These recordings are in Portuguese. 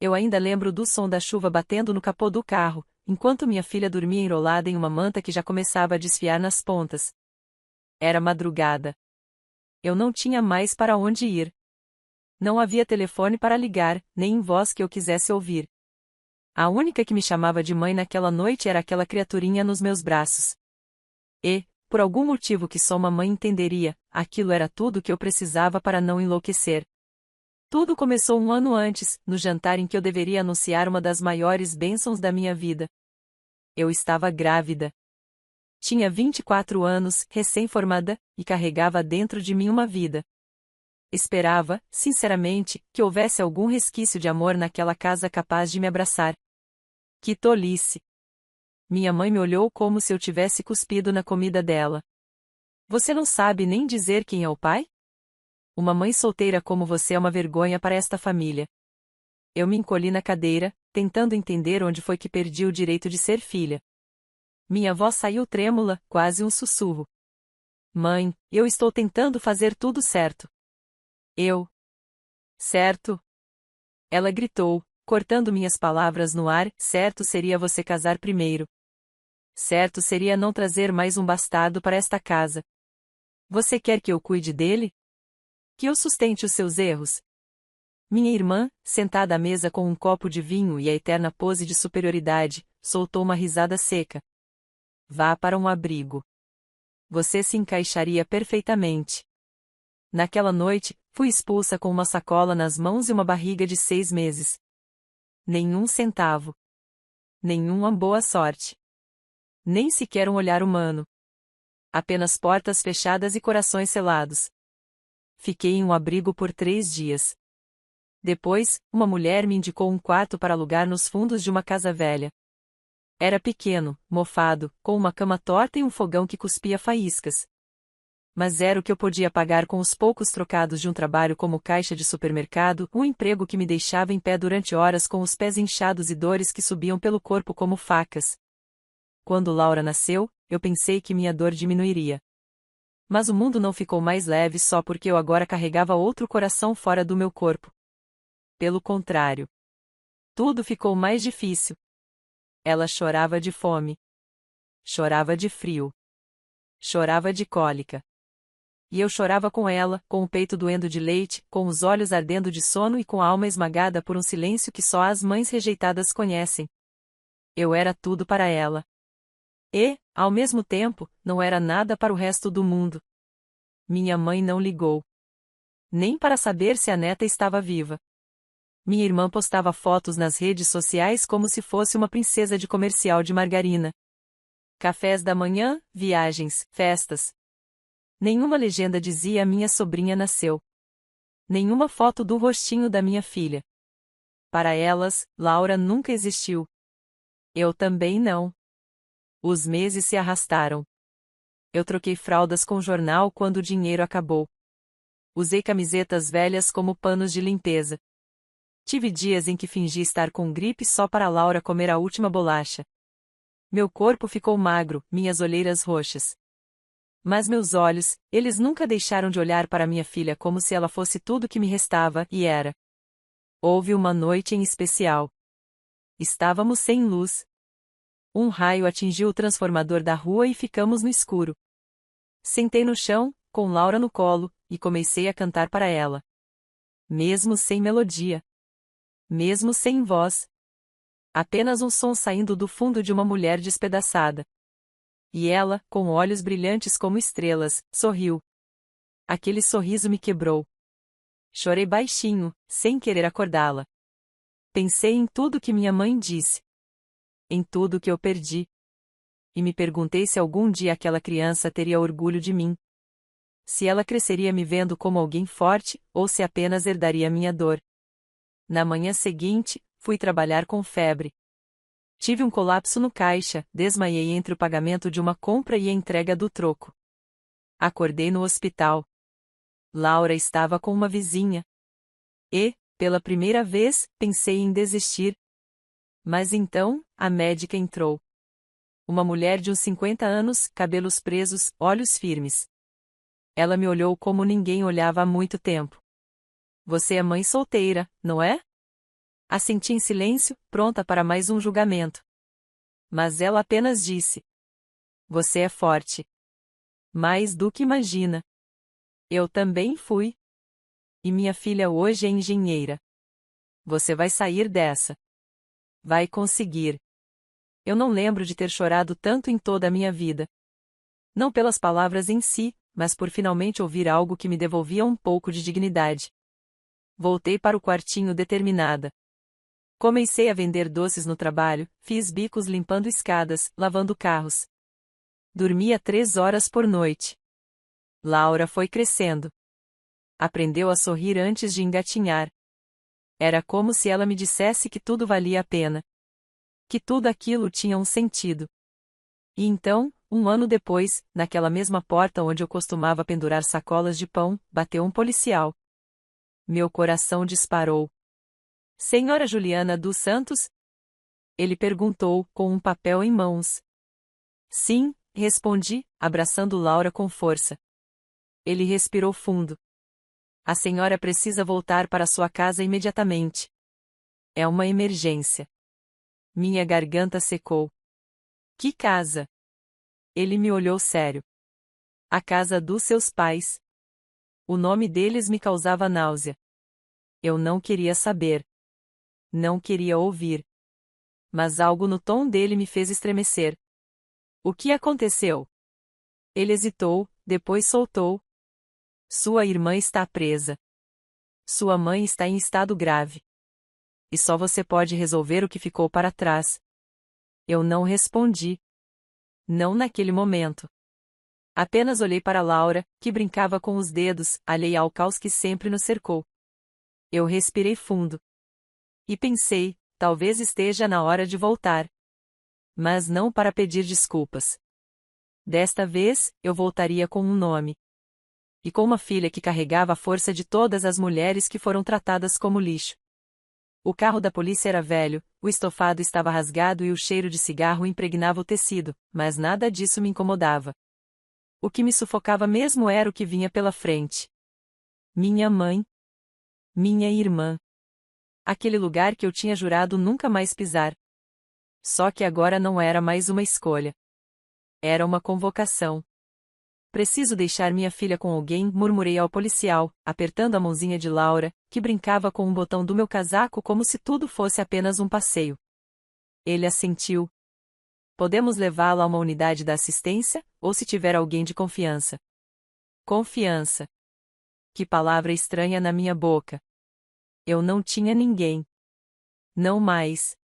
Eu ainda lembro do som da chuva batendo no capô do carro, enquanto minha filha dormia enrolada em uma manta que já começava a desfiar nas pontas. Era madrugada. Eu não tinha mais para onde ir. Não havia telefone para ligar, nem voz que eu quisesse ouvir. A única que me chamava de mãe naquela noite era aquela criaturinha nos meus braços. E, por algum motivo que só uma mãe entenderia, aquilo era tudo que eu precisava para não enlouquecer. Tudo começou um ano antes, no jantar em que eu deveria anunciar uma das maiores bênçãos da minha vida. Eu estava grávida. Tinha 24 anos, recém-formada, e carregava dentro de mim uma vida. Esperava, sinceramente, que houvesse algum resquício de amor naquela casa capaz de me abraçar. Que tolice! Minha mãe me olhou como se eu tivesse cuspido na comida dela. Você não sabe nem dizer quem é o pai? Uma mãe solteira como você é uma vergonha para esta família. Eu me encolhi na cadeira, tentando entender onde foi que perdi o direito de ser filha. Minha voz saiu trêmula, quase um sussurro. Mãe, eu estou tentando fazer tudo certo. Eu. Certo? Ela gritou, cortando minhas palavras no ar, certo seria você casar primeiro. Certo seria não trazer mais um bastardo para esta casa. Você quer que eu cuide dele? Que eu sustente os seus erros? Minha irmã, sentada à mesa com um copo de vinho e a eterna pose de superioridade, soltou uma risada seca. Vá para um abrigo. Você se encaixaria perfeitamente. Naquela noite, fui expulsa com uma sacola nas mãos e uma barriga de 6 meses. Nenhum centavo. Nenhuma boa sorte. Nem sequer um olhar humano. Apenas portas fechadas e corações selados. Fiquei em um abrigo por 3 dias. Depois, uma mulher me indicou um quarto para alugar nos fundos de uma casa velha. Era pequeno, mofado, com uma cama torta e um fogão que cuspia faíscas. Mas era o que eu podia pagar com os poucos trocados de um trabalho como caixa de supermercado, um emprego que me deixava em pé durante horas com os pés inchados e dores que subiam pelo corpo como facas. Quando Laura nasceu, eu pensei que minha dor diminuiria. Mas o mundo não ficou mais leve só porque eu agora carregava outro coração fora do meu corpo. Pelo contrário. Tudo ficou mais difícil. Ela chorava de fome. Chorava de frio. Chorava de cólica. E eu chorava com ela, com o peito doendo de leite, com os olhos ardendo de sono e com a alma esmagada por um silêncio que só as mães rejeitadas conhecem. Eu era tudo para ela. E, ao mesmo tempo, não era nada para o resto do mundo. Minha mãe não ligou. Nem para saber se a neta estava viva. Minha irmã postava fotos nas redes sociais como se fosse uma princesa de comercial de margarina. Cafés da manhã, viagens, festas. Nenhuma legenda dizia minha sobrinha nasceu. Nenhuma foto do rostinho da minha filha. Para elas, Laura nunca existiu. Eu também não. Os meses se arrastaram. Eu troquei fraldas com jornal quando o dinheiro acabou. Usei camisetas velhas como panos de limpeza. Tive dias em que fingi estar com gripe só para Laura comer a última bolacha. Meu corpo ficou magro, minhas olheiras roxas. Mas meus olhos, eles nunca deixaram de olhar para minha filha como se ela fosse tudo que me restava, e era. Houve uma noite em especial. Estávamos sem luz. Um raio atingiu o transformador da rua e ficamos no escuro. Sentei no chão, com Laura no colo, e comecei a cantar para ela. Mesmo sem melodia. Mesmo sem voz. Apenas um som saindo do fundo de uma mulher despedaçada. E ela, com olhos brilhantes como estrelas, sorriu. Aquele sorriso me quebrou. Chorei baixinho, sem querer acordá-la. Pensei em tudo que minha mãe disse. Em tudo que eu perdi. E me perguntei se algum dia aquela criança teria orgulho de mim. Se ela cresceria me vendo como alguém forte, ou se apenas herdaria minha dor. Na manhã seguinte, fui trabalhar com febre. Tive um colapso no caixa, desmaiei entre o pagamento de uma compra e a entrega do troco. Acordei no hospital. Laura estava com uma vizinha. E, pela primeira vez, pensei em desistir. Mas então, a médica entrou. Uma mulher de uns 50 anos, cabelos presos, olhos firmes. Ela me olhou como ninguém olhava há muito tempo. Você é mãe solteira, não é? Assenti em silêncio, pronta para mais um julgamento. Mas ela apenas disse: Você é forte. Mais do que imagina. Eu também fui. E minha filha hoje é engenheira. Você vai sair dessa. Vai conseguir. Eu não lembro de ter chorado tanto em toda a minha vida. Não pelas palavras em si, mas por finalmente ouvir algo que me devolvia um pouco de dignidade. Voltei para o quartinho determinada. Comecei a vender doces no trabalho, fiz bicos limpando escadas, lavando carros. Dormia 3 horas por noite. Laura foi crescendo. Aprendeu a sorrir antes de engatinhar. Era como se ela me dissesse que tudo valia a pena. Que tudo aquilo tinha um sentido. E então, um ano depois, naquela mesma porta onde eu costumava pendurar sacolas de pão, bateu um policial. Meu coração disparou. Senhora Juliana dos Santos? Ele perguntou, com um papel em mãos. Sim, respondi, abraçando Laura com força. Ele respirou fundo. A senhora precisa voltar para sua casa imediatamente. É uma emergência. Minha garganta secou. Que casa? Ele me olhou sério. A casa dos seus pais. O nome deles me causava náusea. Eu não queria saber. Não queria ouvir. Mas algo no tom dele me fez estremecer. O que aconteceu? Ele hesitou, depois soltou. Sua irmã está presa. Sua mãe está em estado grave. E só você pode resolver o que ficou para trás. Eu não respondi. Não naquele momento. Apenas olhei para Laura, que brincava com os dedos, alheia ao caos que sempre nos cercou. Eu respirei fundo. E pensei, talvez esteja na hora de voltar. Mas não para pedir desculpas. Desta vez, eu voltaria com um nome. E com uma filha que carregava a força de todas as mulheres que foram tratadas como lixo. O carro da polícia era velho, o estofado estava rasgado e o cheiro de cigarro impregnava o tecido, mas nada disso me incomodava. O que me sufocava mesmo era o que vinha pela frente. Minha mãe. Minha irmã. Aquele lugar que eu tinha jurado nunca mais pisar. Só que agora não era mais uma escolha. Era uma convocação. Preciso deixar minha filha com alguém, murmurei ao policial, apertando a mãozinha de Laura, que brincava com um botão do meu casaco como se tudo fosse apenas um passeio. Ele assentiu. Podemos levá-la a uma unidade da assistência, ou se tiver alguém de confiança. Confiança. Que palavra estranha na minha boca. Eu não tinha ninguém. Não mais.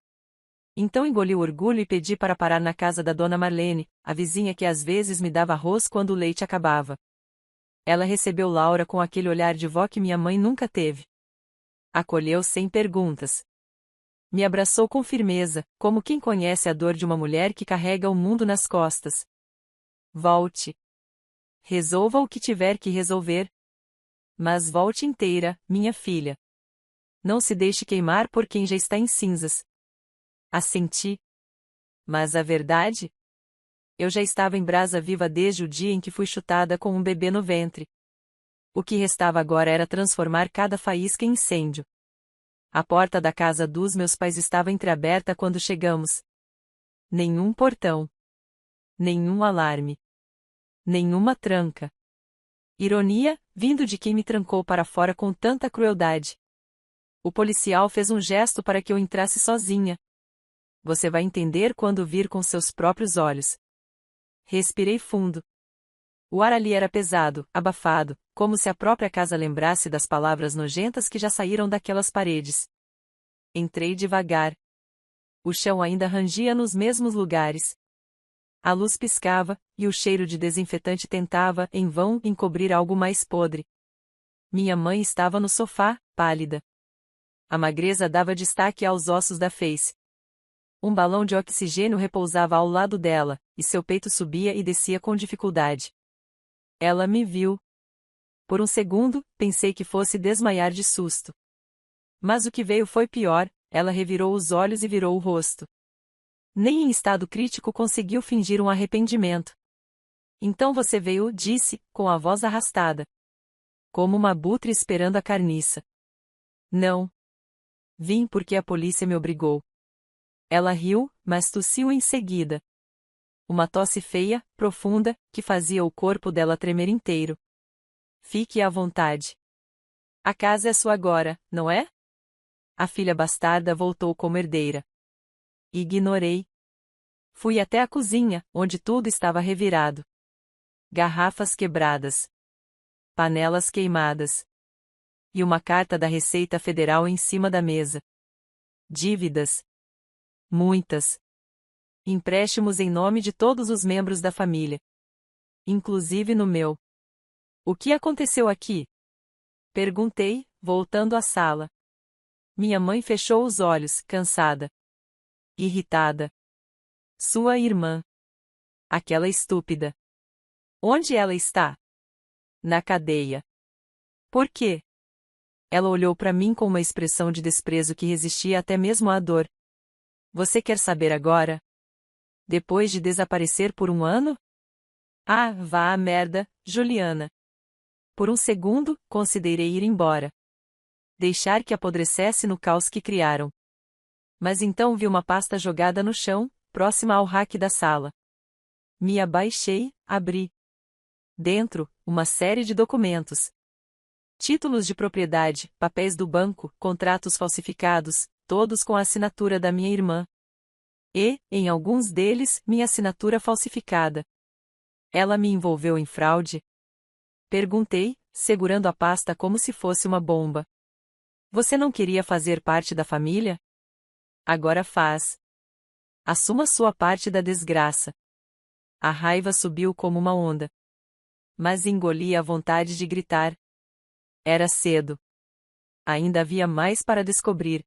Então engoli o orgulho e pedi para parar na casa da dona Marlene, a vizinha que às vezes me dava arroz quando o leite acabava. Ela recebeu Laura com aquele olhar de vó que minha mãe nunca teve. Acolheu sem perguntas. Me abraçou com firmeza, como quem conhece a dor de uma mulher que carrega o mundo nas costas. Volte. Resolva o que tiver que resolver. Mas volte inteira, minha filha. Não se deixe queimar por quem já está em cinzas. Assenti. Mas a verdade? Eu já estava em brasa viva desde o dia em que fui chutada com um bebê no ventre. O que restava agora era transformar cada faísca em incêndio. A porta da casa dos meus pais estava entreaberta quando chegamos. Nenhum portão. Nenhum alarme. Nenhuma tranca. Ironia, vindo de quem me trancou para fora com tanta crueldade. O policial fez um gesto para que eu entrasse sozinha. Você vai entender quando vir com seus próprios olhos. Respirei fundo. O ar ali era pesado, abafado, como se a própria casa lembrasse das palavras nojentas que já saíram daquelas paredes. Entrei devagar. O chão ainda rangia nos mesmos lugares. A luz piscava, e o cheiro de desinfetante tentava, em vão, encobrir algo mais podre. Minha mãe estava no sofá, pálida. A magreza dava destaque aos ossos da face. Um balão de oxigênio repousava ao lado dela, e seu peito subia e descia com dificuldade. Ela me viu. Por um segundo, pensei que fosse desmaiar de susto. Mas o que veio foi pior, ela revirou os olhos e virou o rosto. Nem em estado crítico conseguiu fingir um arrependimento. Então você veio, disse, com a voz arrastada. Como uma abutre esperando a carniça. Não. Vim porque a polícia me obrigou. Ela riu, mas tossiu em seguida. Uma tosse feia, profunda, que fazia o corpo dela tremer inteiro. Fique à vontade. A casa é sua agora, não é? A filha bastarda voltou como herdeira. Ignorei. Fui até a cozinha, onde tudo estava revirado. Garrafas quebradas. Panelas queimadas. E uma carta da Receita Federal em cima da mesa. Dívidas. Muitas. Empréstimos em nome de todos os membros da família. Inclusive no meu. O que aconteceu aqui? Perguntei, voltando à sala. Minha mãe fechou os olhos, cansada. Irritada. Sua irmã. Aquela estúpida. Onde ela está? Na cadeia. Por quê? Ela olhou para mim com uma expressão de desprezo que resistia até mesmo à dor. Você quer saber agora? Depois de desaparecer por um ano? Ah, vá à merda, Juliana. Por um segundo, considerei ir embora. Deixar que apodrecesse no caos que criaram. Mas então vi uma pasta jogada no chão, próxima ao rack da sala. Me abaixei, abri. Dentro, uma série de documentos. Títulos de propriedade, papéis do banco, contratos falsificados, todos com a assinatura da minha irmã. E, em alguns deles, minha assinatura falsificada. Ela me envolveu em fraude? Perguntei, segurando a pasta como se fosse uma bomba. Você não queria fazer parte da família? Agora faz. Assuma sua parte da desgraça. A raiva subiu como uma onda. Mas engoli a vontade de gritar. Era cedo. Ainda havia mais para descobrir.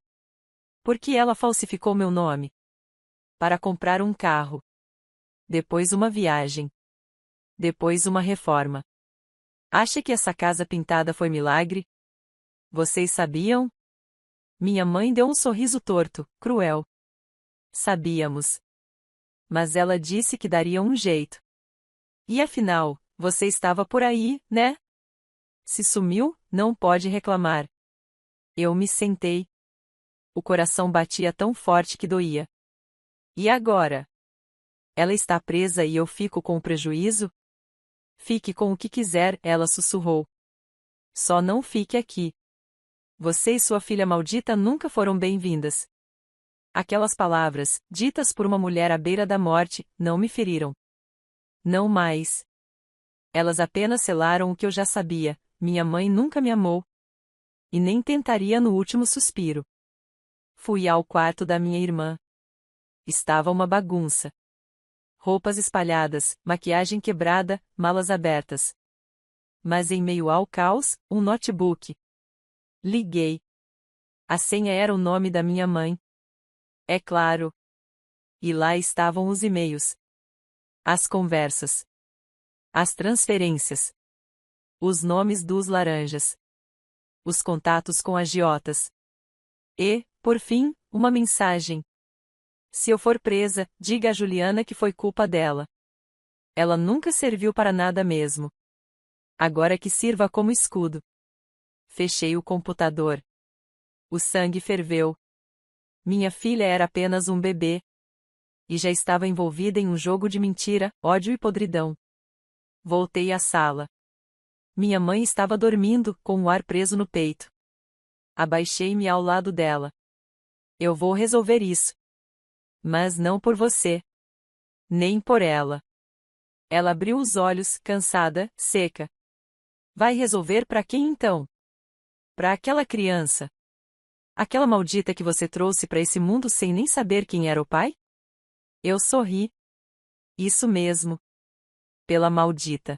Por que ela falsificou meu nome? Para comprar um carro. Depois uma viagem. Depois uma reforma. Acha que essa casa pintada foi milagre? Vocês sabiam? Minha mãe deu um sorriso torto, cruel. Sabíamos. Mas ela disse que daria um jeito. E afinal, você estava por aí, né? Se sumiu, não pode reclamar. Eu me sentei. O coração batia tão forte que doía. E agora? Ela está presa e eu fico com o prejuízo? Fique com o que quiser, ela sussurrou. Só não fique aqui. Você e sua filha maldita nunca foram bem-vindas. Aquelas palavras, ditas por uma mulher à beira da morte, não me feriram. Não mais. Elas apenas selaram o que eu já sabia: minha mãe nunca me amou. E nem tentaria no último suspiro. Fui ao quarto da minha irmã. Estava uma bagunça. Roupas espalhadas, maquiagem quebrada, malas abertas. Mas em meio ao caos, um notebook. Liguei. A senha era o nome da minha mãe. É claro. E lá estavam os e-mails. As conversas. As transferências. Os nomes dos laranjas. Os contatos com agiotas. E, por fim, uma mensagem. Se eu for presa, diga a Juliana que foi culpa dela. Ela nunca serviu para nada mesmo. Agora que sirva como escudo. Fechei o computador. O sangue ferveu. Minha filha era apenas um bebê. E já estava envolvida em um jogo de mentira, ódio e podridão. Voltei à sala. Minha mãe estava dormindo, com o ar preso no peito. Abaixei-me ao lado dela. Eu vou resolver isso. Mas não por você. Nem por ela. Ela abriu os olhos, cansada, seca. Vai resolver para quem então? Para aquela criança. Aquela maldita que você trouxe para esse mundo sem nem saber quem era o pai? Eu sorri. Isso mesmo. Pela maldita.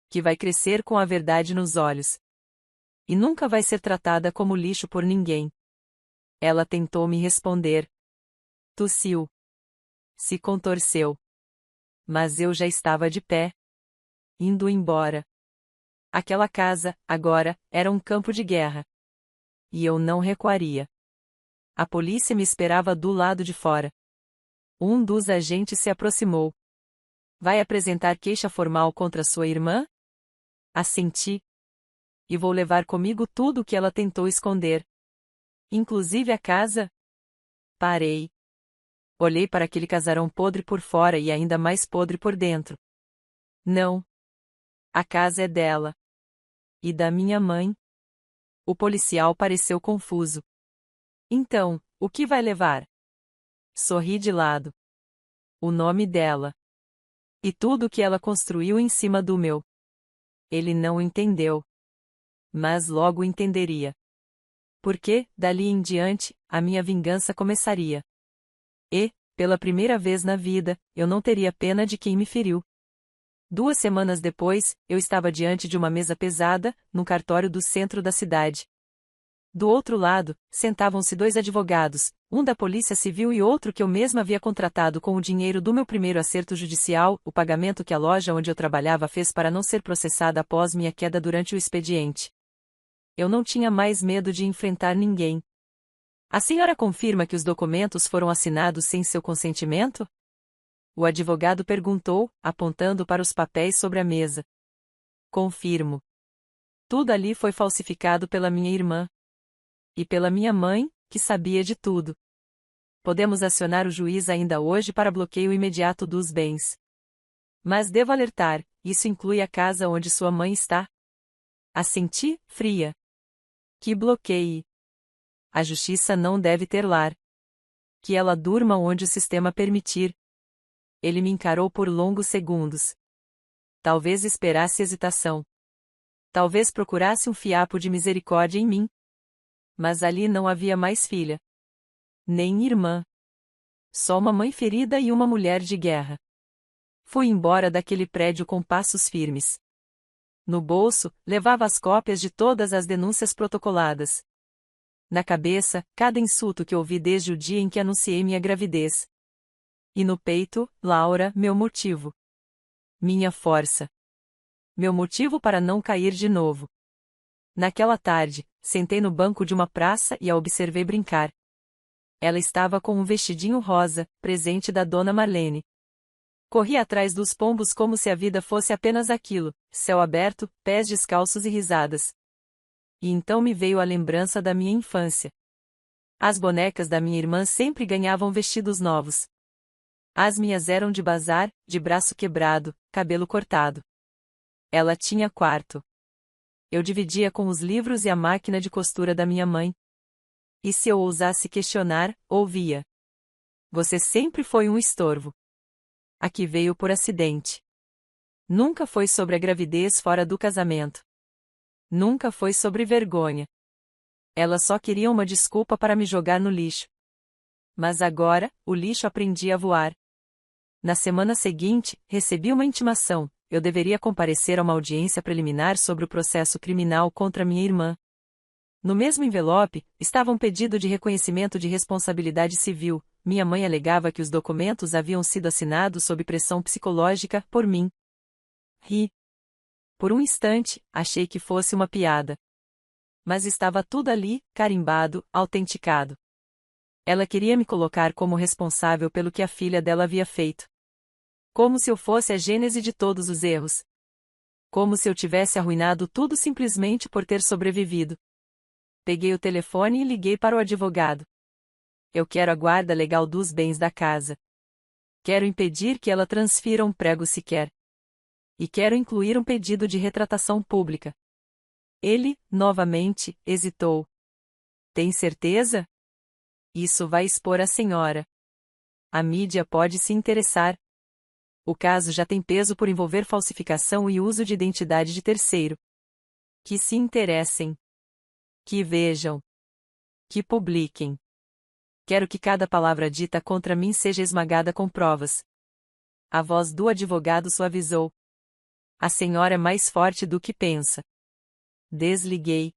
Que vai crescer com a verdade nos olhos. E nunca vai ser tratada como lixo por ninguém. Ela tentou me responder. Tossiu. Se contorceu. Mas eu já estava de pé. Indo embora. Aquela casa, agora, era um campo de guerra. E eu não recuaria. A polícia me esperava do lado de fora. Um dos agentes se aproximou. Vai apresentar queixa formal contra sua irmã? Assenti. E vou levar comigo tudo o que ela tentou esconder. Inclusive a casa? Parei. Olhei para aquele casarão podre por fora e ainda mais podre por dentro. Não. A casa é dela. E da minha mãe? O policial pareceu confuso. Então, o que vai levar? Sorri de lado. O nome dela. E tudo o que ela construiu em cima do meu. Ele não entendeu. Mas logo entenderia. Porque, dali em diante, a minha vingança começaria. E, pela primeira vez na vida, eu não teria pena de quem me feriu. 2 semanas depois, eu estava diante de uma mesa pesada, num cartório do centro da cidade. Do outro lado, sentavam-se 2 advogados, um da Polícia Civil e outro que eu mesma havia contratado com o dinheiro do meu primeiro acerto judicial, o pagamento que a loja onde eu trabalhava fez para não ser processada após minha queda durante o expediente. Eu não tinha mais medo de enfrentar ninguém. A senhora confirma que os documentos foram assinados sem seu consentimento? O advogado perguntou, apontando para os papéis sobre a mesa. Confirmo. Tudo ali foi falsificado pela minha irmã. E pela minha mãe, que sabia de tudo. Podemos acionar o juiz ainda hoje para bloqueio imediato dos bens. Mas devo alertar, isso inclui a casa onde sua mãe está. Assenti, fria. Que bloqueie. A justiça não deve ter lar. Que ela durma onde o sistema permitir. Ele me encarou por longos segundos. Talvez esperasse hesitação. Talvez procurasse um fiapo de misericórdia em mim. Mas ali não havia mais filha. Nem irmã. Só uma mãe ferida e uma mulher de guerra. Fui embora daquele prédio com passos firmes. No bolso, levava as cópias de todas as denúncias protocoladas. Na cabeça, cada insulto que ouvi desde o dia em que anunciei minha gravidez. E no peito, Laura, meu motivo. Minha força. Meu motivo para não cair de novo. Naquela tarde, sentei no banco de uma praça e a observei brincar. Ela estava com um vestidinho rosa, presente da dona Marlene. Corri atrás dos pombos como se a vida fosse apenas aquilo, céu aberto, pés descalços e risadas. E então me veio a lembrança da minha infância. As bonecas da minha irmã sempre ganhavam vestidos novos. As minhas eram de bazar, de braço quebrado, cabelo cortado. Ela tinha quarto. Eu dividia com os livros e a máquina de costura da minha mãe. E se eu ousasse questionar, ouvia. Você sempre foi um estorvo. Aqui veio por acidente. Nunca foi sobre a gravidez fora do casamento. Nunca foi sobre vergonha. Ela só queria uma desculpa para me jogar no lixo. Mas agora, o lixo aprendia a voar. Na semana seguinte, recebi uma intimação. Eu deveria comparecer a uma audiência preliminar sobre o processo criminal contra minha irmã. No mesmo envelope, estava um pedido de reconhecimento de responsabilidade civil. Minha mãe alegava que os documentos haviam sido assinados sob pressão psicológica, por mim. Ri. Por um instante, achei que fosse uma piada. Mas estava tudo ali, carimbado, autenticado. Ela queria me colocar como responsável pelo que a filha dela havia feito. Como se eu fosse a gênese de todos os erros. Como se eu tivesse arruinado tudo simplesmente por ter sobrevivido. Peguei o telefone e liguei para o advogado. Eu quero a guarda legal dos bens da casa. Quero impedir que ela transfira um prego sequer. E quero incluir um pedido de retratação pública. Ele, novamente, hesitou. Tem certeza? Isso vai expor a senhora. A mídia pode se interessar. O caso já tem peso por envolver falsificação e uso de identidade de terceiro. Que se interessem. Que vejam. Que publiquem. Quero que cada palavra dita contra mim seja esmagada com provas. A voz do advogado suavizou. A senhora é mais forte do que pensa. Desliguei.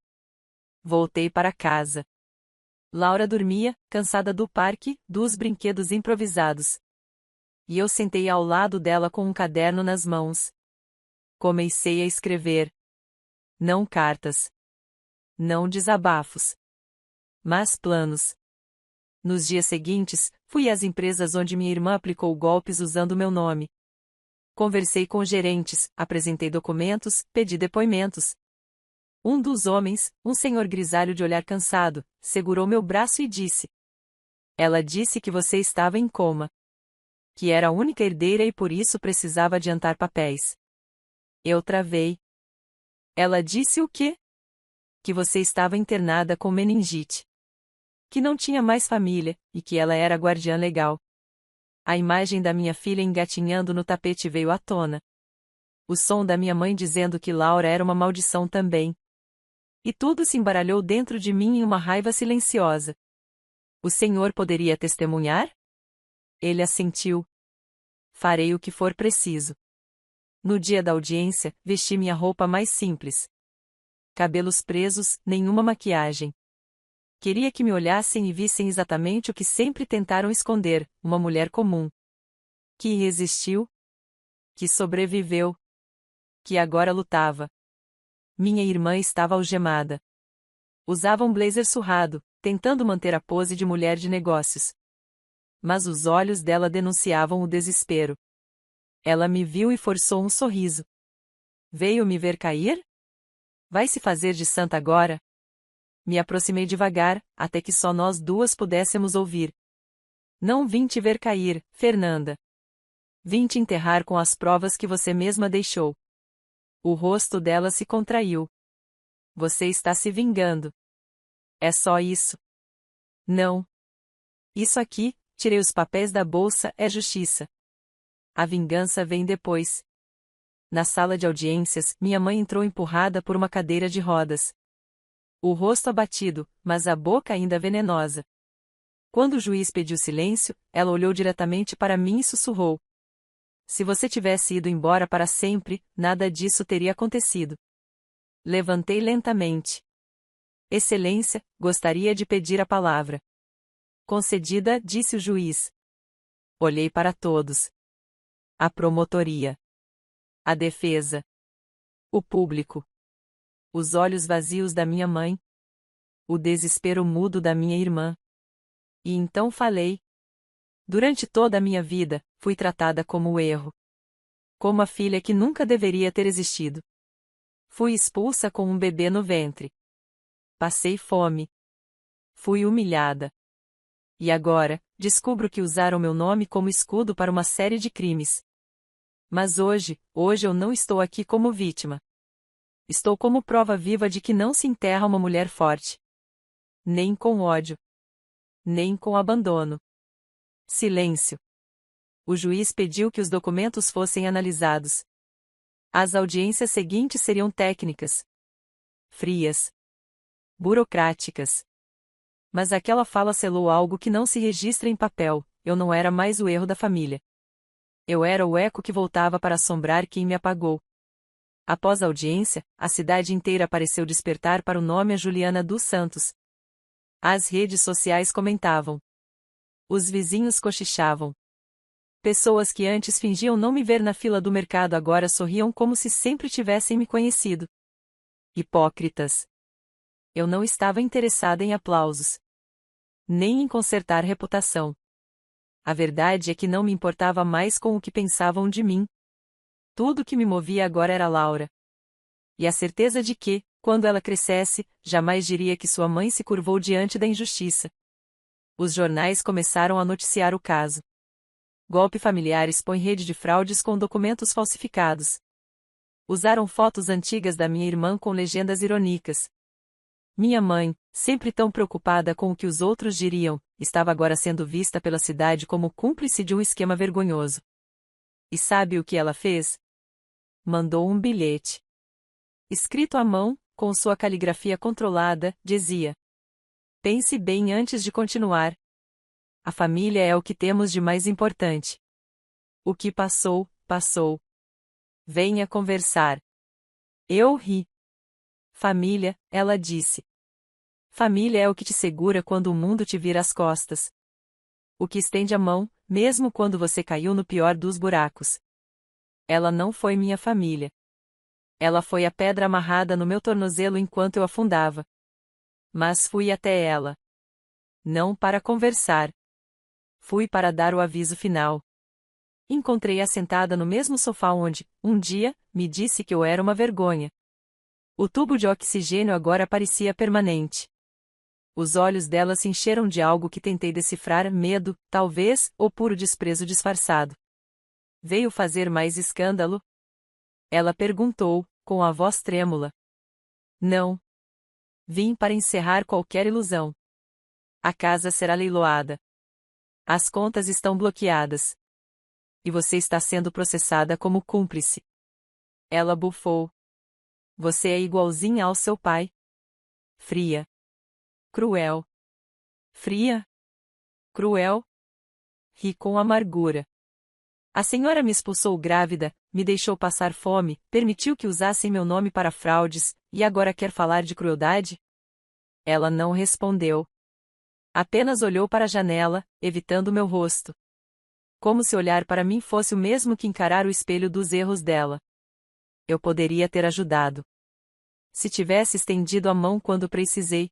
Voltei para casa. Laura dormia, cansada do parque, dos brinquedos improvisados. E eu sentei ao lado dela com um caderno nas mãos. Comecei a escrever. Não cartas. Não desabafos. Mas planos. Nos dias seguintes, fui às empresas onde minha irmã aplicou golpes usando meu nome. Conversei com gerentes, apresentei documentos, pedi depoimentos. Um dos homens, um senhor grisalho de olhar cansado, segurou meu braço e disse: Ela disse que você estava em coma. Que era a única herdeira e por isso precisava adiantar papéis. Eu travei. Ela disse o quê? Que você estava internada com meningite. Que não tinha mais família, e que ela era guardiã legal. A imagem da minha filha engatinhando no tapete veio à tona. O som da minha mãe dizendo que Laura era uma maldição também. E tudo se embaralhou dentro de mim em uma raiva silenciosa. O senhor poderia testemunhar? Ele assentiu. Farei o que for preciso. No dia da audiência, vesti minha roupa mais simples. Cabelos presos, nenhuma maquiagem. Queria que me olhassem e vissem exatamente o que sempre tentaram esconder, uma mulher comum. Que resistiu. Que sobreviveu. Que agora lutava. Minha irmã estava algemada. Usava um blazer surrado, tentando manter a pose de mulher de negócios. Mas os olhos dela denunciavam o desespero. Ela me viu e forçou um sorriso. Veio me ver cair? Vai se fazer de santa agora? Me aproximei devagar, até que só nós duas pudéssemos ouvir. Não vim te ver cair, Fernanda. Vim te enterrar com as provas que você mesma deixou. O rosto dela se contraiu. Você está se vingando. É só isso? Não. Isso aqui, tirei os papéis da bolsa, é justiça. A vingança vem depois. Na sala de audiências, minha mãe entrou empurrada por uma cadeira de rodas. O rosto abatido, mas a boca ainda venenosa. Quando o juiz pediu silêncio, ela olhou diretamente para mim e sussurrou: Se você tivesse ido embora para sempre, nada disso teria acontecido. Levantei lentamente. Excelência, gostaria de pedir a palavra. Concedida, disse o juiz. Olhei para todos. A promotoria. A defesa. O público. Os olhos vazios da minha mãe. O desespero mudo da minha irmã. E então falei. Durante toda a minha vida, fui tratada como o erro. Como a filha que nunca deveria ter existido. Fui expulsa com um bebê no ventre. Passei fome. Fui humilhada. E agora, descubro que usaram meu nome como escudo para uma série de crimes. Mas hoje eu não estou aqui como vítima. Estou como prova viva de que não se enterra uma mulher forte. Nem com ódio. Nem com abandono. Silêncio. O juiz pediu que os documentos fossem analisados. As audiências seguintes seriam técnicas. Frias. Burocráticas. Mas aquela fala selou algo que não se registra em papel: eu não era mais o erro da família. Eu era o eco que voltava para assombrar quem me apagou. Após a audiência, a cidade inteira pareceu despertar para o nome a Juliana dos Santos. As redes sociais comentavam. Os vizinhos cochichavam. Pessoas que antes fingiam não me ver na fila do mercado agora sorriam como se sempre tivessem me conhecido. Hipócritas. Eu não estava interessada em aplausos. Nem em consertar reputação. A verdade é que não me importava mais com o que pensavam de mim. Tudo que me movia agora era Laura. E a certeza de que, quando ela crescesse, jamais diria que sua mãe se curvou diante da injustiça. Os jornais começaram a noticiar o caso. Golpe familiar expõe rede de fraudes com documentos falsificados. Usaram fotos antigas da minha irmã com legendas irônicas. Minha mãe, sempre tão preocupada com o que os outros diriam, estava agora sendo vista pela cidade como cúmplice de um esquema vergonhoso. E sabe o que ela fez? Mandou um bilhete. Escrito à mão, com sua caligrafia controlada, dizia: Pense bem antes de continuar. A família é o que temos de mais importante. O que passou, passou. Venha conversar. Eu ri. Família, ela disse. Família é o que te segura quando o mundo te vira as costas. O que estende a mão, mesmo quando você caiu no pior dos buracos. Ela não foi minha família. Ela foi a pedra amarrada no meu tornozelo enquanto eu afundava. Mas fui até ela. Não para conversar. Fui para dar o aviso final. Encontrei-a sentada no mesmo sofá onde, um dia, me disse que eu era uma vergonha. O tubo de oxigênio agora parecia permanente. Os olhos dela se encheram de algo que tentei decifrar: medo, talvez, ou puro desprezo disfarçado. Veio fazer mais escândalo? Ela perguntou, com a voz trêmula. Não. Vim para encerrar qualquer ilusão. A casa será leiloada. As contas estão bloqueadas. E você está sendo processada como cúmplice. Ela bufou. Você é igualzinha ao seu pai. Fria. Cruel. Fria? Cruel? Ri com amargura. A senhora me expulsou grávida, me deixou passar fome, permitiu que usassem meu nome para fraudes, e agora quer falar de crueldade? Ela não respondeu. Apenas olhou para a janela, evitando meu rosto. Como se olhar para mim fosse o mesmo que encarar o espelho dos erros dela. Eu poderia ter ajudado. Se tivesse estendido a mão quando precisei.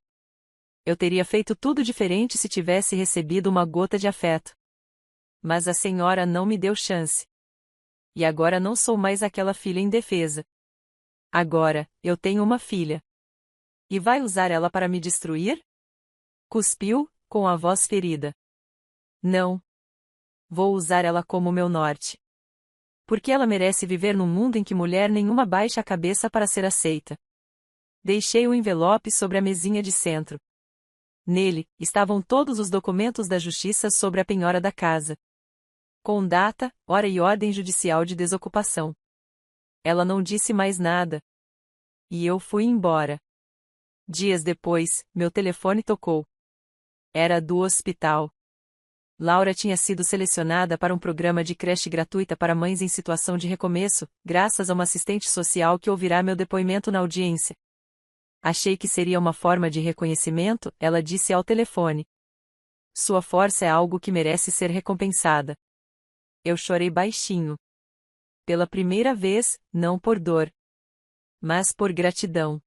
Eu teria feito tudo diferente se tivesse recebido uma gota de afeto. Mas a senhora não me deu chance. E agora não sou mais aquela filha indefesa. Agora, eu tenho uma filha. E vai usar ela para me destruir? Cuspiu, com a voz ferida. Não. Vou usar ela como meu norte. Porque ela merece viver num mundo em que mulher nenhuma baixa a cabeça para ser aceita. Deixei o envelope sobre a mesinha de centro. Nele, estavam todos os documentos da justiça sobre a penhora da casa. Com data, hora e ordem judicial de desocupação. Ela não disse mais nada. E eu fui embora. Dias depois, meu telefone tocou. Era do hospital. Laura tinha sido selecionada para um programa de creche gratuita para mães em situação de recomeço, graças a uma assistente social que ouvirá meu depoimento na audiência. Achei que seria uma forma de reconhecimento, ela disse ao telefone. Sua força é algo que merece ser recompensada. Eu chorei baixinho. Pela primeira vez, não por dor, mas por gratidão.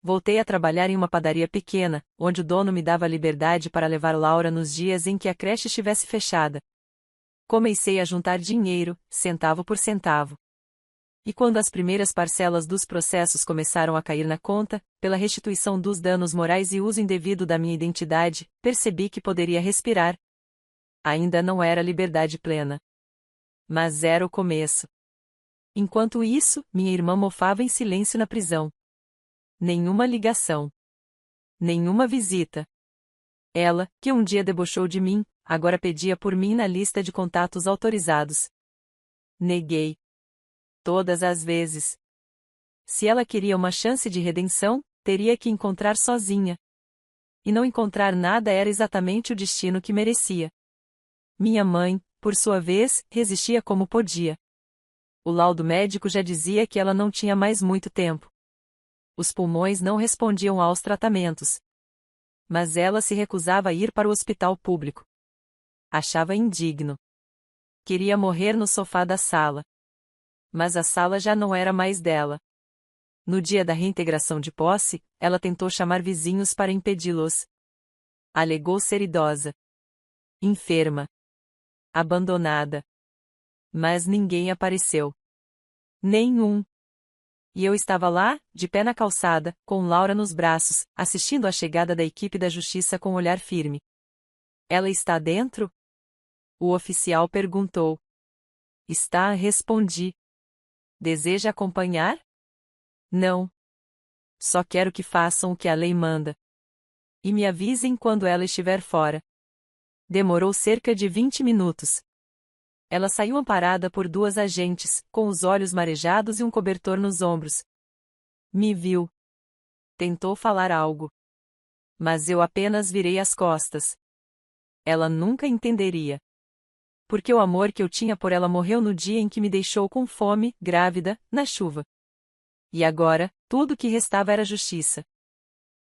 Voltei a trabalhar em uma padaria pequena, onde o dono me dava liberdade para levar Laura nos dias em que a creche estivesse fechada. Comecei a juntar dinheiro, centavo por centavo. E quando as primeiras parcelas dos processos começaram a cair na conta, pela restituição dos danos morais e uso indevido da minha identidade, percebi que poderia respirar. Ainda não era liberdade plena. Mas era o começo. Enquanto isso, minha irmã mofava em silêncio na prisão. Nenhuma ligação. Nenhuma visita. Ela, que um dia debochou de mim, agora pedia por mim na lista de contatos autorizados. Neguei. Todas as vezes. Se ela queria uma chance de redenção, teria que encontrar sozinha. E não encontrar nada era exatamente o destino que merecia. Minha mãe, por sua vez, resistia como podia. O laudo médico já dizia que ela não tinha mais muito tempo. Os pulmões não respondiam aos tratamentos. Mas ela se recusava a ir para o hospital público. Achava indigno. Queria morrer no sofá da sala. Mas a sala já não era mais dela. No dia da reintegração de posse, ela tentou chamar vizinhos para impedi-los. Alegou ser idosa. Enferma. Abandonada. Mas ninguém apareceu. Nenhum. E eu estava lá, de pé na calçada, com Laura nos braços, assistindo à chegada da equipe da justiça com olhar firme. Ela está dentro? O oficial perguntou. Está, respondi. Deseja acompanhar? Não. Só quero que façam o que a lei manda. E me avisem quando ela estiver fora. Demorou cerca de 20 minutos. Ela saiu amparada por duas agentes, com os olhos marejados e um cobertor nos ombros. Me viu. Tentou falar algo. Mas eu apenas virei as costas. Ela nunca entenderia. Porque o amor que eu tinha por ela morreu no dia em que me deixou com fome, grávida, na chuva. E agora, tudo o que restava era justiça.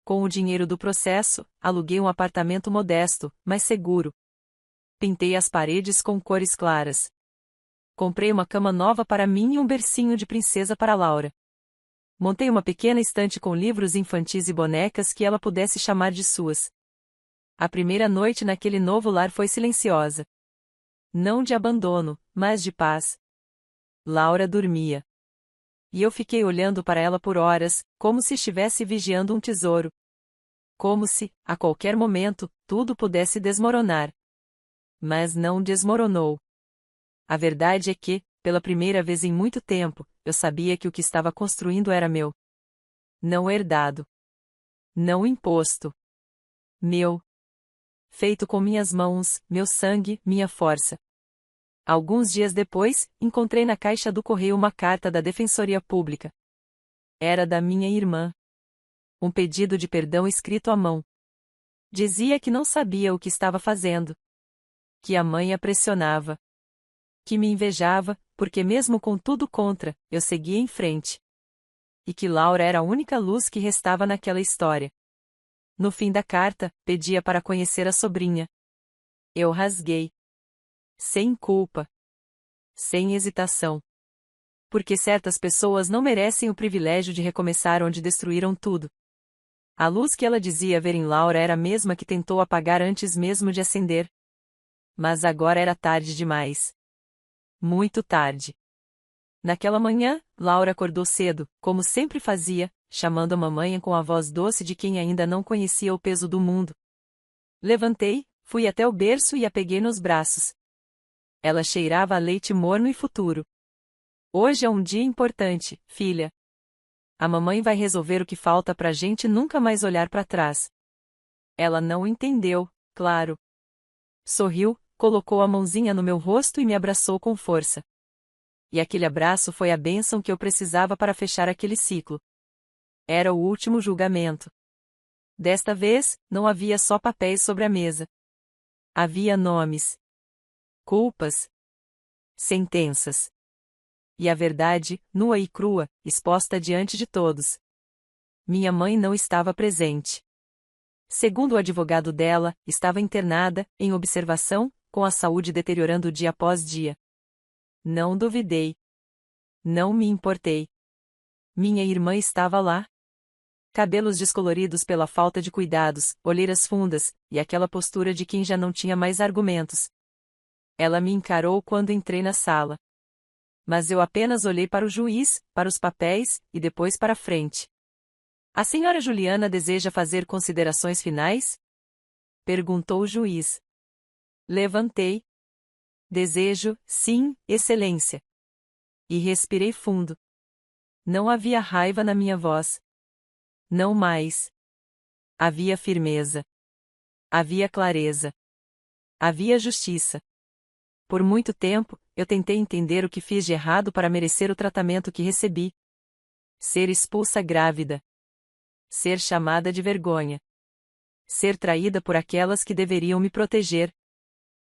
Com o dinheiro do processo, aluguei um apartamento modesto, mas seguro. Pintei as paredes com cores claras. Comprei uma cama nova para mim e um bercinho de princesa para Laura. Montei uma pequena estante com livros infantis e bonecas que ela pudesse chamar de suas. A primeira noite naquele novo lar foi silenciosa. Não de abandono, mas de paz. Laura dormia. E eu fiquei olhando para ela por horas, como se estivesse vigiando um tesouro. Como se, a qualquer momento, tudo pudesse desmoronar. Mas não desmoronou. A verdade é que, pela primeira vez em muito tempo, eu sabia que o que estava construindo era meu. Não herdado. Não imposto. Meu. Feito com minhas mãos, meu sangue, minha força. Alguns dias depois, encontrei na caixa do correio uma carta da Defensoria Pública. Era da minha irmã. Um pedido de perdão escrito à mão. Dizia que não sabia o que estava fazendo. Que a mãe a pressionava. Que me invejava, porque mesmo com tudo contra, eu seguia em frente. E que Laura era a única luz que restava naquela história. No fim da carta, pedia para conhecer a sobrinha. Eu rasguei. Sem culpa. Sem hesitação. Porque certas pessoas não merecem o privilégio de recomeçar onde destruíram tudo. A luz que ela dizia ver em Laura era a mesma que tentou apagar antes mesmo de acender. Mas agora era tarde demais. Muito tarde. Naquela manhã, Laura acordou cedo, como sempre fazia, chamando a mamãe com a voz doce de quem ainda não conhecia o peso do mundo. Levantei, fui até o berço e a peguei nos braços. Ela cheirava a leite morno e futuro. Hoje é um dia importante, filha. A mamãe vai resolver o que falta pra gente nunca mais olhar para trás. Ela não entendeu, claro. Sorriu, colocou a mãozinha no meu rosto e me abraçou com força. E aquele abraço foi a bênção que eu precisava para fechar aquele ciclo. Era o último julgamento. Desta vez, não havia só papéis sobre a mesa. Havia nomes. Culpas. Sentenças. E a verdade, nua e crua, exposta diante de todos. Minha mãe não estava presente. Segundo o advogado dela, estava internada, em observação, com a saúde deteriorando dia após dia. Não duvidei. Não me importei. Minha irmã estava lá. Cabelos descoloridos pela falta de cuidados, olheiras fundas, e aquela postura de quem já não tinha mais argumentos. Ela me encarou quando entrei na sala. Mas eu apenas olhei para o juiz, para os papéis, e depois para frente. A senhora Juliana deseja fazer considerações finais? Perguntou o juiz. Levantei. Desejo, sim, excelência. E respirei fundo. Não havia raiva na minha voz. Não mais. Havia firmeza. Havia clareza. Havia justiça. Por muito tempo, eu tentei entender o que fiz de errado para merecer o tratamento que recebi. Ser expulsa grávida. Ser chamada de vergonha. Ser traída por aquelas que deveriam me proteger.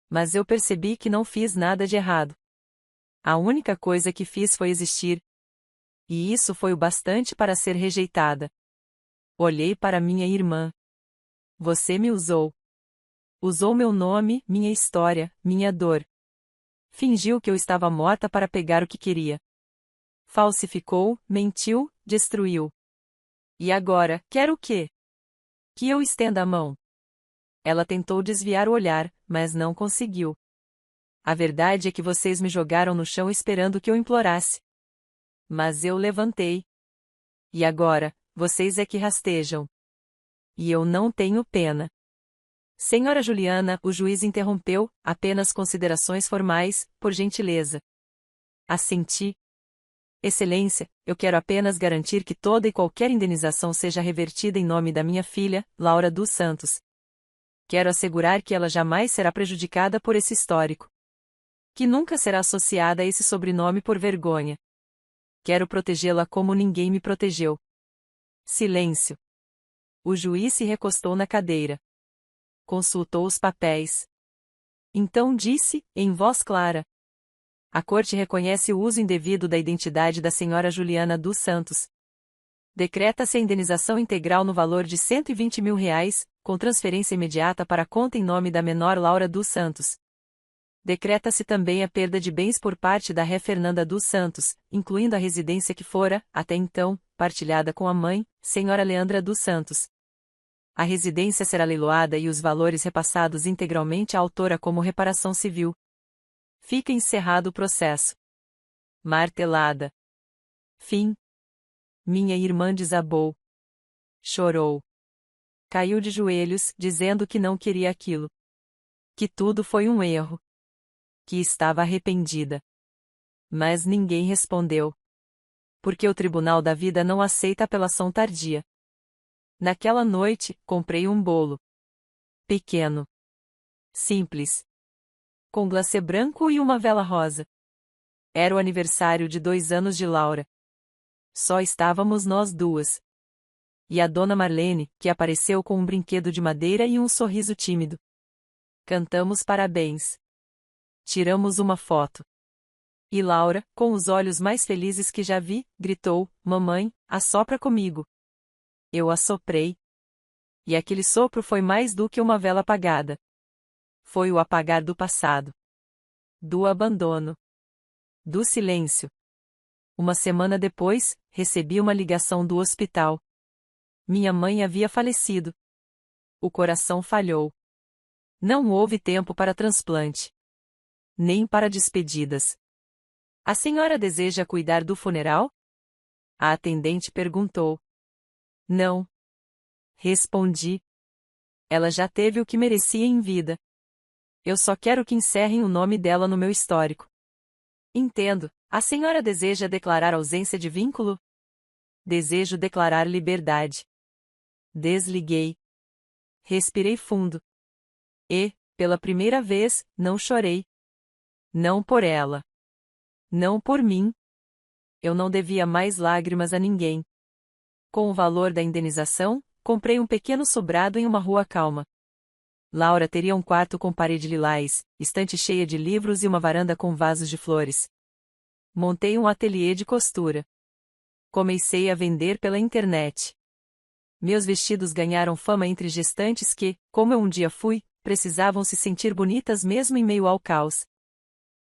Mas eu percebi que não fiz nada de errado. A única coisa que fiz foi existir. E isso foi o bastante para ser rejeitada. Olhei para minha irmã. Você me usou. Usou meu nome, minha história, minha dor. Fingiu que eu estava morta para pegar o que queria. Falsificou, mentiu, destruiu. E agora, quer o quê? Que eu estenda a mão. Ela tentou desviar o olhar, mas não conseguiu. A verdade é que vocês me jogaram no chão esperando que eu implorasse. Mas eu levantei. E agora, vocês é que rastejam. E eu não tenho pena. Senhora Juliana, o juiz interrompeu, apenas considerações formais, por gentileza. Assenti. Excelência, eu quero apenas garantir que toda e qualquer indenização seja revertida em nome da minha filha, Laura dos Santos. Quero assegurar que ela jamais será prejudicada por esse histórico. Que nunca será associada a esse sobrenome por vergonha. Quero protegê-la como ninguém me protegeu. Silêncio. O juiz se recostou na cadeira. Consultou os papéis. Então disse, em voz clara: a Corte reconhece o uso indevido da identidade da senhora Juliana dos Santos. Decreta-se a indenização integral no valor de R$ 120 mil, com transferência imediata para a conta em nome da menor Laura dos Santos. Decreta-se também a perda de bens por parte da ré Fernanda dos Santos, incluindo a residência que fora, até então, partilhada com a mãe, senhora Leandra dos Santos. A residência será leiloada e os valores repassados integralmente à autora como reparação civil. Fica encerrado o processo. Martelada. Fim. Minha irmã desabou. Chorou. Caiu de joelhos, dizendo que não queria aquilo. Que tudo foi um erro. Que estava arrependida. Mas ninguém respondeu. Porque o tribunal da vida não aceita apelação tardia. Naquela noite, comprei um bolo. Pequeno. Simples. Com glacê branco e uma vela rosa. Era o aniversário de 2 anos de Laura. Só estávamos nós duas. E a dona Marlene, que apareceu com um brinquedo de madeira e um sorriso tímido. Cantamos parabéns. Tiramos uma foto. E Laura, com os olhos mais felizes que já vi, gritou: "Mamãe, assopra comigo." Eu assoprei. E aquele sopro foi mais do que uma vela apagada. Foi o apagar do passado. Do abandono. Do silêncio. Uma semana depois, recebi uma ligação do hospital. Minha mãe havia falecido. O coração falhou. Não houve tempo para transplante. Nem para despedidas. A senhora deseja cuidar do funeral? A atendente perguntou. Não. Respondi. Ela já teve o que merecia em vida. Eu só quero que encerrem o nome dela no meu histórico. Entendo. A senhora deseja declarar ausência de vínculo? Desejo declarar liberdade. Desliguei. Respirei fundo. E, pela primeira vez, não chorei. Não por ela. Não por mim. Eu não devia mais lágrimas a ninguém. Com o valor da indenização, comprei um pequeno sobrado em uma rua calma. Laura teria um quarto com parede lilás, estante cheia de livros e uma varanda com vasos de flores. Montei um ateliê de costura. Comecei a vender pela internet. Meus vestidos ganharam fama entre gestantes que, como eu um dia fui, precisavam se sentir bonitas mesmo em meio ao caos.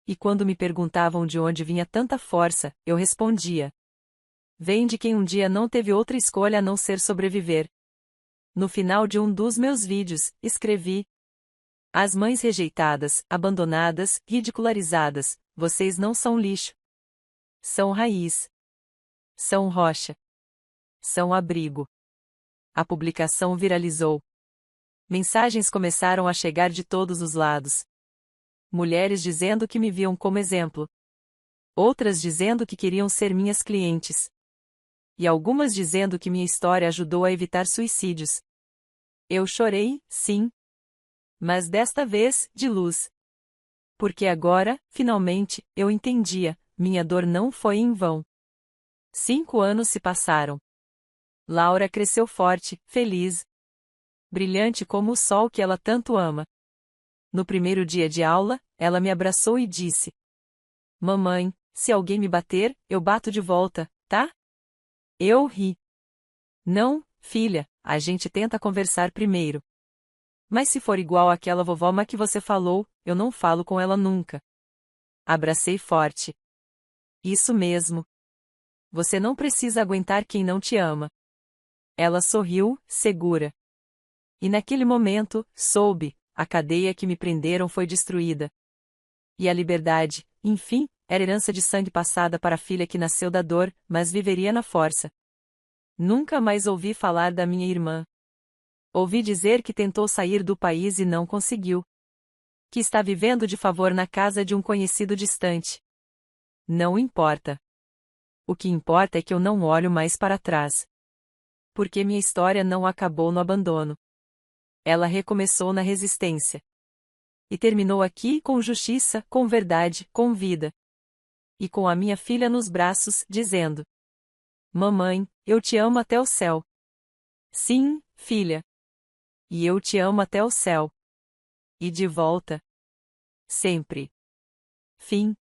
E quando me perguntavam de onde vinha tanta força, eu respondia: vem de quem um dia não teve outra escolha a não ser sobreviver. No final de um dos meus vídeos, escrevi: as mães rejeitadas, abandonadas, ridicularizadas, vocês não são lixo. São raiz. São rocha. São abrigo. A publicação viralizou. Mensagens começaram a chegar de todos os lados. Mulheres dizendo que me viam como exemplo. Outras dizendo que queriam ser minhas clientes. E algumas dizendo que minha história ajudou a evitar suicídios. Eu chorei, sim. Mas desta vez, de luz. Porque agora, finalmente, eu entendia, minha dor não foi em vão. 5 anos se passaram. Laura cresceu forte, feliz. Brilhante como o sol que ela tanto ama. No primeiro dia de aula, ela me abraçou e disse: mamãe, se alguém me bater, eu bato de volta, tá? Eu ri. Não, filha, a gente tenta conversar primeiro. Mas se for igual àquela vovó má que você falou, eu não falo com ela nunca. Abracei forte. Isso mesmo. Você não precisa aguentar quem não te ama. Ela sorriu, segura. E naquele momento, soube, a cadeia que me prenderam foi destruída. E a liberdade, enfim, era herança de sangue passada para a filha que nasceu da dor, mas viveria na força. Nunca mais ouvi falar da minha irmã. Ouvi dizer que tentou sair do país e não conseguiu. Que está vivendo de favor na casa de um conhecido distante. Não importa. O que importa é que eu não olho mais para trás. Porque minha história não acabou no abandono. Ela recomeçou na resistência. E terminou aqui com justiça, com verdade, com vida. E com a minha filha nos braços, dizendo: mamãe, eu te amo até o céu. Sim, filha. E eu te amo até o céu. E de volta. Sempre. Fim.